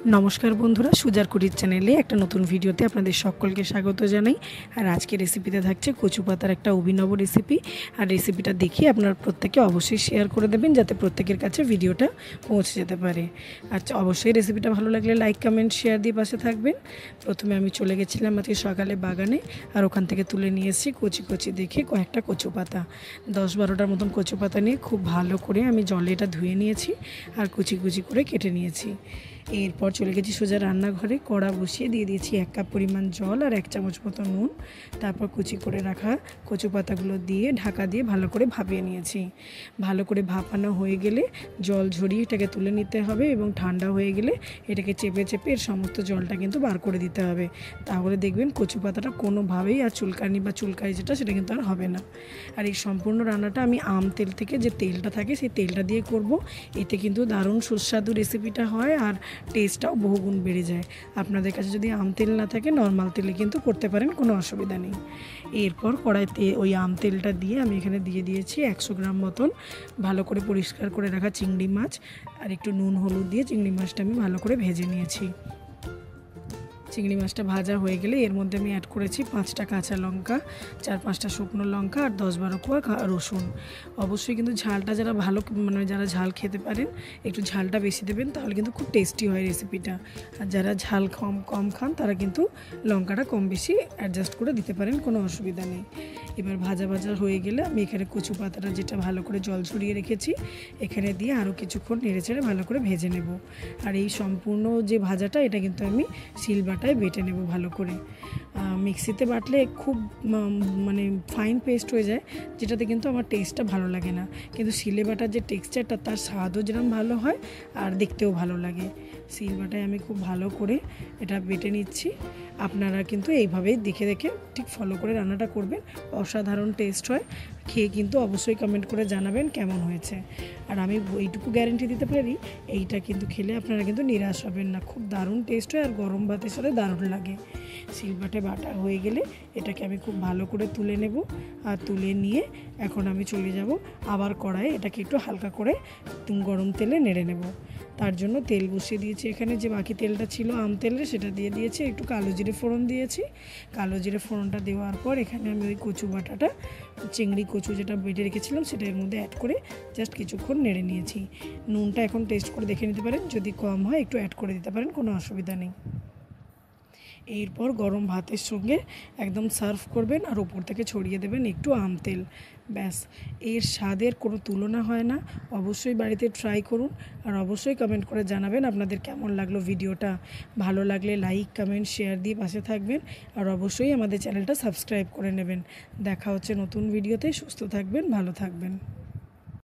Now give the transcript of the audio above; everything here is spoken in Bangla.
নমস্কার বন্ধুরা, সুজার কুটির চ্যানেলে একটা নতুন ভিডিওতে আপনাদের সকলকে স্বাগত জানাই। আর আজকে রেসিপিতে থাকছে কচু পাতার একটা অভিনব রেসিপি। আর রেসিপিটা দেখে আপনারা প্রত্যেকে অবশ্যই শেয়ার করে দেবেন, যাতে প্রত্যেকের কাছে ভিডিওটা পৌঁছে যেতে পারে। আচ্ছা, অবশ্যই রেসিপিটা ভালো লাগলে লাইক কমেন্ট শেয়ার দিয়ে পাশে থাকবেন। প্রথমে আমি চলে গেছিলাম আজকে সকালে বাগানে, আর ওখান থেকে তুলে নিয়ে এসেছি কচি কচি দেখে কয়েকটা কচু পাতা, 10-12টার মতন কচু পাতা নিয়ে খুব ভালো করে আমি জলে এটা ধুয়ে নিয়েছি আর কুচি কুচি করে কেটে নিয়েছি। এরপর চলে গেছি সোজা রান্নাঘরে, কড়া বসিয়ে দিয়ে দিয়েছি 1 কাপ পরিমাণ জল আর 1 চামচ মতো নুন। তারপর কুচি করে রাখা কচু পাতাগুলো দিয়ে ঢাকা দিয়ে ভালো করে ভাপিয়ে নিয়েছি। ভালো করে ভাপানো হয়ে গেলে জল ঝরিয়ে এটাকে তুলে নিতে হবে, এবং ঠান্ডা হয়ে গেলে এটাকে চেপে চেপে এর সমস্ত জলটা কিন্তু বার করে দিতে হবে। তাহলে দেখবেন কচু পাতাটা কোনোভাবেই আর চুলকানি বা চুলকাই যেটা সেটা কিন্তু আর হবে না। আর এই সম্পূর্ণ রান্নাটা আমি আম তেল থেকে যে তেলটা থাকে সেই তেলটা দিয়ে করব। এতে কিন্তু দারুণ সুস্বাদু রেসিপিটা হয়, আর টেস্টটাও বহুগুণ বেড়ে যায়। আপনাদের কাছে যদি আম তেল না থাকে নর্মাল তেলে কিন্তু করতে পারেন, কোনো অসুবিধা নেই। এরপর কড়াইতে ওই আম তেলটা দিয়ে আমি এখানে দিয়ে দিয়েছি 100 গ্রাম মতন ভালো করে পরিষ্কার করে রাখা চিংড়ি মাছ, আর একটু নুন হলুদ দিয়ে চিংড়ি মাছটা আমি ভালো করে ভেজে নিয়েছি। চিংড়ি মাছটা ভাজা হয়ে গেলে এর মধ্যে আমি অ্যাড করেছি 5টা কাঁচা লঙ্কা, 4-5টা শুকনো লঙ্কা আর 10-12 কোয়া রসুন। অবশ্যই কিন্তু ঝালটা যারা যারা ঝাল খেতে পারেন একটু ঝালটা বেশি দেবেন, তাহলে কিন্তু খুব টেস্টি হয় রেসিপিটা। আর যারা ঝাল কম খান তারা কিন্তু লঙ্কাটা কম বেশি অ্যাডজাস্ট করে দিতে পারেন, কোনো অসুবিধা নেই। এবার ভাজা হয়ে গেলে আমি এখানে কচু পাতাটা যেটা ভালো করে জল ছড়িয়ে রেখেছি এখানে দিয়ে আরও কিছুক্ষণ নেড়েচেড়ে ভালো করে ভেজে নেব। আর এই সম্পূর্ণ যে ভাজাটা এটা কিন্তু আমি শিলবাটায় বেটে নেব ভালো করে। মিক্সিতে বাটলে খুব ফাইন পেস্ট হয়ে যায়, যেটাতে কিন্তু আমার টেস্টটা ভালো লাগে না। কিন্তু শিলে বাটার যে টেক্সচারটা তার স্বাদও যেরকম ভালো হয় আর দেখতেও ভালো লাগে। শিলবাটায় আমি খুব ভালো করে এটা বেটে নিচ্ছি। আপনারা কিন্তু এইভাবেই দেখে দেখে ঠিক ফলো করে রান্নাটা করবেন, অসাধারণ টেস্ট হয়। খেয়ে কিন্তু অবশ্যই কমেন্ট করে জানাবেন কেমন হয়েছে। আর আমি এইটুকু গ্যারেন্টি দিতে পারি, এইটা কিন্তু খেলে আপনারা কিন্তু নিরাশ হবেন না, খুব দারুণ টেস্ট হয় আর গরম ভাতের সাথে দারুণ লাগে। শিলবাটে বাটা হয়ে গেলে এটাকে আমি খুব ভালো করে তুলে নেব। আর তুলে নিয়ে এখন আমি চলে যাব আবার কড়াইয়ে, এটাকে একটু হালকা করে গরম তেলে নেড়ে নেব। তার জন্য তেল বসিয়ে দিয়েছি, এখানে যে বাকি তেলটা ছিল আম তেলের সেটা দিয়ে দিয়েছি, একটু কালো জিরে ফোড়ন দিয়েছি। কালো জিরে ফোড়নটা দেওয়ার পর এখানে আমি ওই কচু বাটাটা, চিংড়ি কচু যেটা বেটে রেখেছিলাম সেটা এর মধ্যে অ্যাড করে জাস্ট কিছুক্ষণ নেড়ে নিয়েছি। নুনটা এখন টেস্ট করে দেখে নিতে পারেন, যদি কম হয় একটু অ্যাড করে দিতে পারেন, কোনো অসুবিধা নেই। এরপর গরম ভাতের সঙ্গে একদম সার্ভ করবেন আর ওপর থেকে ছড়িয়ে দেবেন একটু আম তেল। ব্যাস, এর স্বাদের কোনো তুলনা হয় না। অবশ্যই বাড়িতে ট্রাই করুন, আর অবশ্যই কমেন্ট করে জানাবেন আপনাদের কেমন লাগলো ভিডিওটা। ভালো লাগলে লাইক কমেন্ট শেয়ার দিয়ে পাশে থাকবেন, আর অবশ্যই আমাদের চ্যানেলটা সাবস্ক্রাইব করে নেবেন। দেখা হচ্ছে নতুন ভিডিওতে। সুস্থ থাকবেন, ভালো থাকবেন।